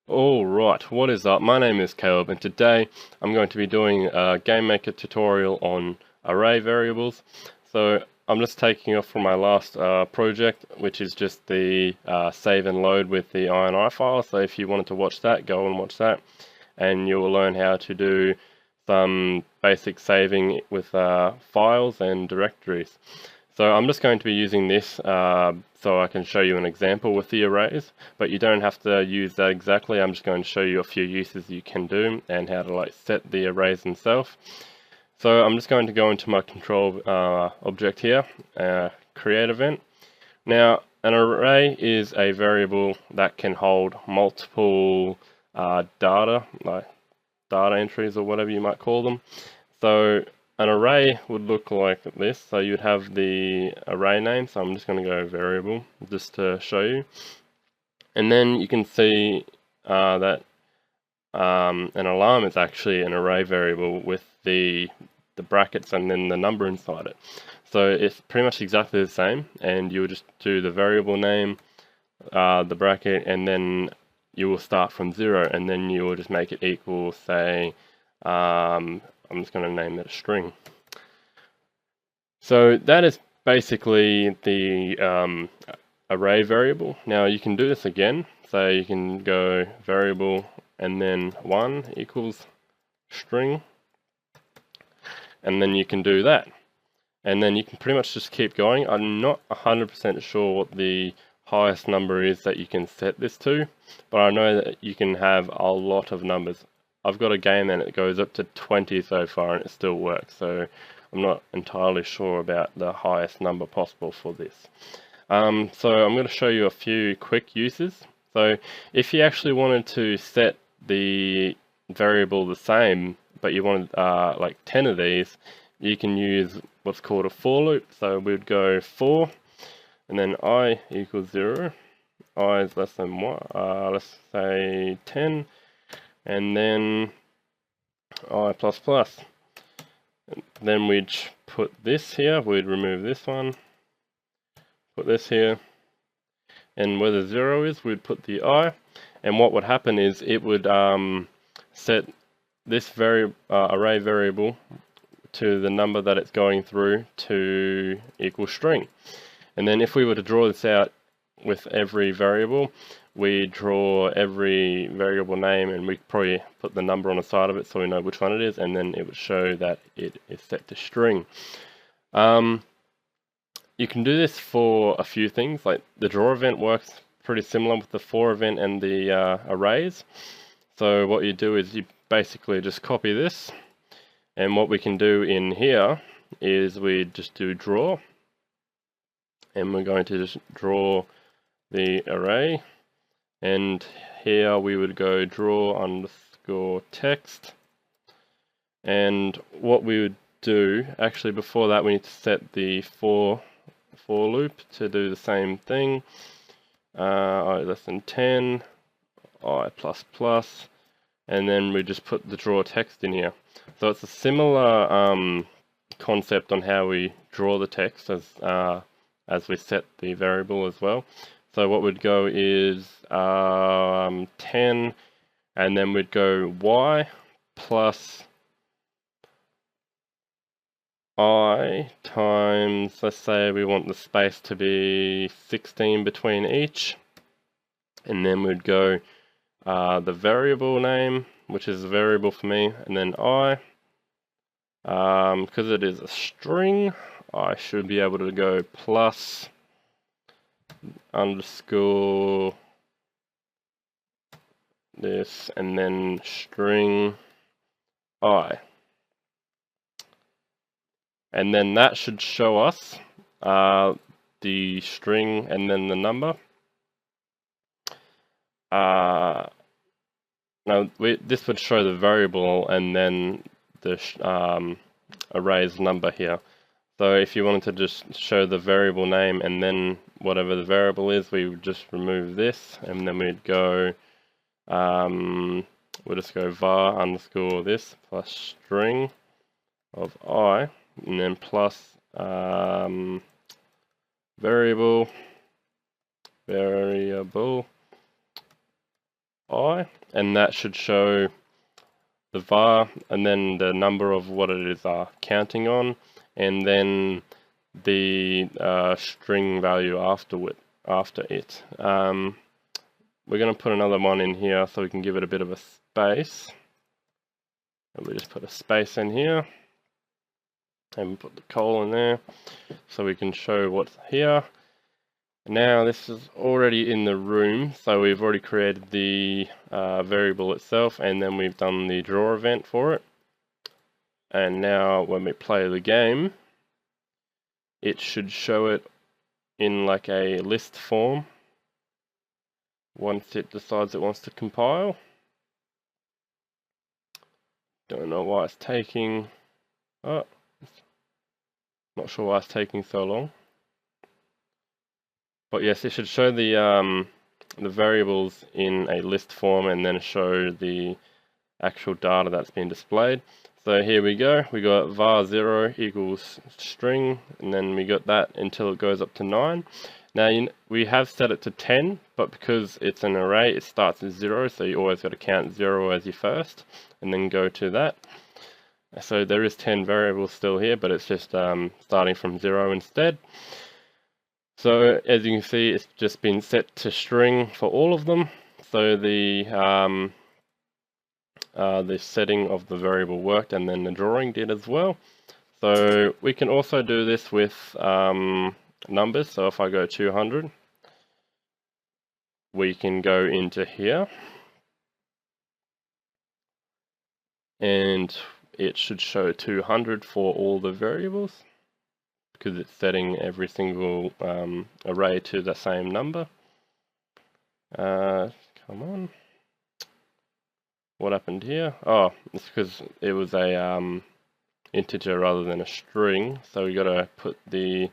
Alright, what is up? My name is Caleb and today I'm going to be doing a GameMaker tutorial on array variables. So I'm just taking off from my last project, which is just the save and load with the INI file. So if you wanted to watch that, go and watch that, and you will learn how to do some basic saving with files and directories. So I'm just going to be using this so I can show you an example with the arrays, but you don't have to use that exactly. I'm just going to show you a few uses you can do and how to set the arrays themselves. So I'm just going to go into my control object here, create event. Now an array is a variable that can hold multiple data, like data entries or whatever you might call them. So an array would look like this. So you'd have the array name. So I'm just going to go variable just to show you. And then you can see that an alarm is actually an array variable with the brackets and then the number inside it. So it's pretty much exactly the same. And you would just do the variable name, the bracket, and then you will start from 0, and then you will just make it equal, say, I'm just going to name it a string. So that is basically the array variable. Now you can do this again. So you can go variable and then 1 equals string. And then you can do that. And then you can pretty much just keep going. I'm not 100% sure what the highest number is that you can set this to, but I know that you can have a lot of numbers. I've got a game and it goes up to 20 so far and it still works, so I'm not entirely sure about the highest number possible for this. So I'm going to show you a few quick uses. So if you actually wanted to set the variable the same, but you wanted like 10 of these, you can use what's called a for loop. So we'd go for, and then I equals 0, I is less than 1, let's say 10, and then I plus plus. And then we'd put this here, we'd remove this one, put this here, and where the 0 is, we'd put the I, and what would happen is it would set this array variable to the number that it's going through to equal string. And then if we were to draw this out with every variable, we draw every variable name and we probably put the number on the side of it so we know which one it is, and then it would show that it is set to string. You can do this for a few things, like the draw event works pretty similar with the for event and the arrays. So what you do is you basically just copy this, and what we can do in here is we just do draw, and we're going to just draw the array, and here we would go draw underscore text, and what we would do, actually before that we need to set the for loop to do the same thing. I less than 10, I plus plus, and then we just put the draw text in here. So it's a similar concept on how we draw the text as we set the variable as well. So what would go is 10, and then we'd go y plus I times, let's say we want the space to be 16 between each, and then we'd go the variable name, which is a variable for me, and then I, because it is a string, I should be able to go plus underscore this, and then string I. And then that should show us the string and then the number. Now this would show the variable and then the array's number here. So if you wanted to just show the variable name and then whatever the variable is, we would just remove this, and then we'd go, we'll just go var underscore this plus string of I, and then plus variable I, and that should show the var and then the number of what it is counting on, and then the string value after it. We're going to put another one in here so we can give it a bit of a space. And we just put a space in here and put the colon there so we can show what's here. Now this is already in the room, so we've already created the variable itself, and then we've done the draw event for it. And now when we play the game, it should show it in like a list form once it decides it wants to compile. Don't know why it's taking, not sure why it's taking so long. But yes, it should show the variables in a list form and then show the actual data that's been displayed. So here we go, we got var 0 equals string, and then we got that until it goes up to 9. Now we have set it to 10, but because it's an array, it starts at 0, so you always got to count 0 as your first, and then go to that. So there is 10 variables still here, but it's just starting from 0 instead. So as you can see, it's just been set to string for all of them. So the setting of the variable worked, and then the drawing did as well. So we can also do this with numbers. So if I go 200, we can go into here, and it should show 200 for all the variables, because it's setting every single array to the same number. Come on. What happened here? Oh, it's because it was a integer rather than a string. So we got to put the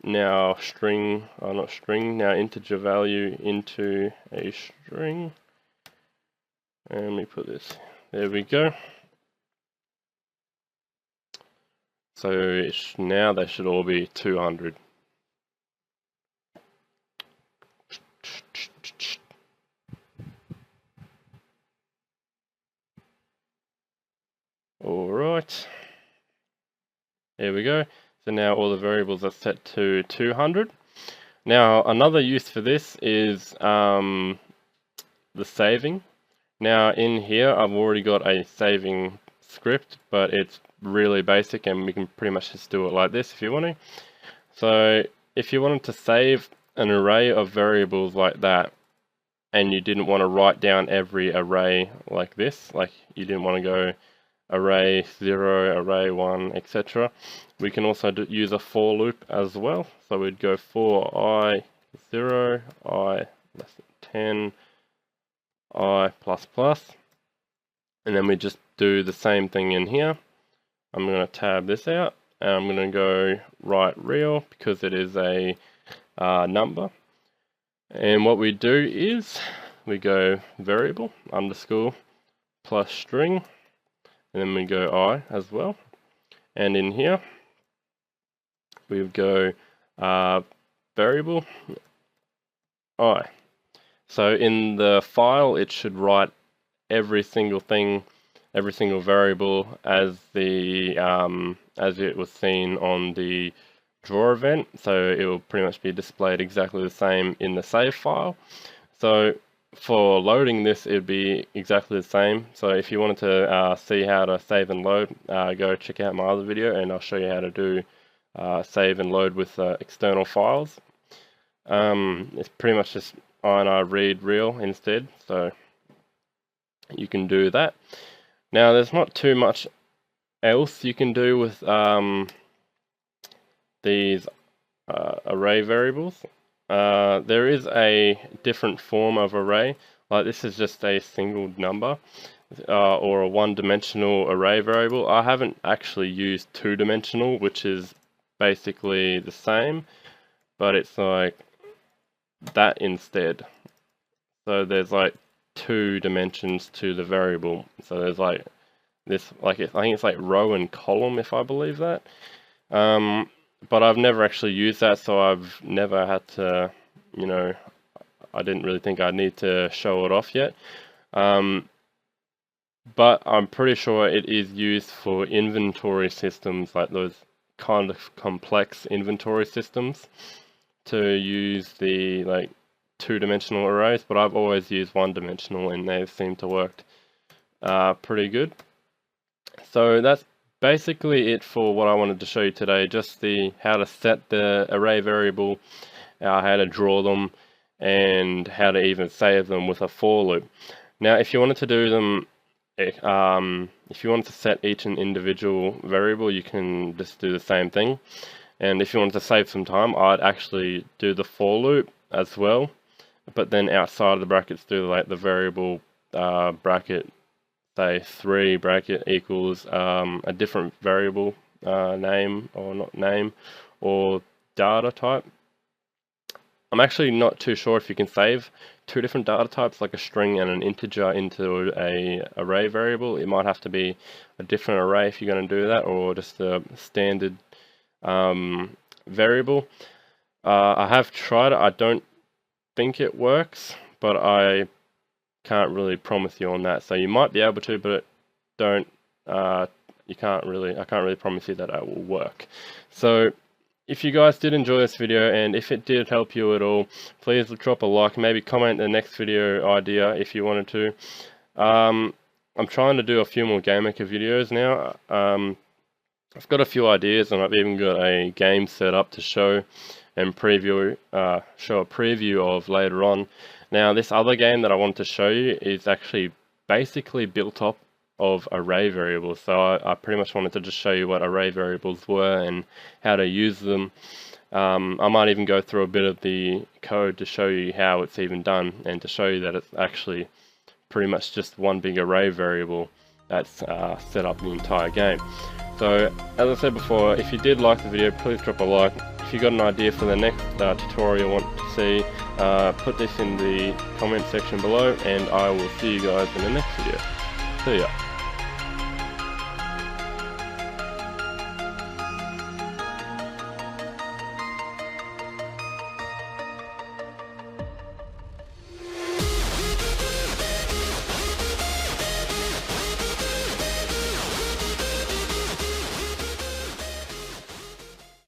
now integer value into a string. And we put this, there we go. So now they should all be 200. Alright, there we go. So now all the variables are set to 200. Now another use for this is the saving. Now in here I've already got a saving script, but it's really basic and we can pretty much just do it like this if you want to. So if you wanted to save an array of variables like that, and you didn't want to write down every array like this, like you didn't want to go array 0, array 1, etc. We can also use a for loop as well. So we'd go for I 0, I less than 10, I plus plus, and then we just do the same thing in here. I'm going to tab this out, and I'm going to go write real because it is a number. And what we do is we go variable underscore plus string, and then we go I as well. And in here we go variable I. So in the file it should write every single thing, every single variable as the as it was seen on the draw event. So it will pretty much be displayed exactly the same in the save file. So for loading this, it'd be exactly the same. So if you wanted to see how to save and load, go check out my other video, and I'll show you how to do save and load with external files. It's pretty much just I read real instead, so you can do that. Now there's not too much else you can do with these array variables. There is a different form of array, like this is just a single number or a one-dimensional array variable. I haven't actually used two-dimensional, which is basically the same, but it's like that instead. So there's like 2 dimensions to the variable. So there's like this, like I think it's like row and column, if I believe that. But I've never actually used that, so I've never had to, you know, I didn't really think I'd need to show it off yet. But I'm pretty sure it is used for inventory systems, like those kind of complex inventory systems, to use the like two-dimensional arrays, but I've always used one-dimensional and they seem to work pretty good. So that's basically it for what I wanted to show you today, just how to set the array variable, how to draw them, and how to even save them with a for loop. Now if you wanted to do them, if you wanted to set each an individual variable, you can just do the same thing. And if you wanted to save some time, I'd actually do the for loop as well, but then outside of the brackets do like the variable bracket, say 3 bracket equals a different variable name, or not name, or data type. I'm actually not too sure if you can save 2 different data types, like a string and an integer, into a array variable. It might have to be a different array if you're going to do that, or just a standard variable. I have tried it. I don't think it works, but I can't really promise you on that. So you might be able to, but I can't really promise you that it will work. So if you guys did enjoy this video, and if it did help you at all, please drop a like, maybe comment the next video idea if you wanted to. I'm trying to do a few more GameMaker videos now. I've got a few ideas, and I've even got a game set up to show and show a preview of later on. Now this other game that I want to show you is actually basically built up of array variables, so I pretty much wanted to just show you what array variables were and how to use them. I might even go through a bit of the code to show you how it's even done, and to show you that it's actually pretty much just one big array variable that's set up the entire game. So as I said before, if you did like the video, please drop a like. If you got an idea for the next tutorial you want to see, put this in the comment section below, and I will see you guys in the next video. See ya.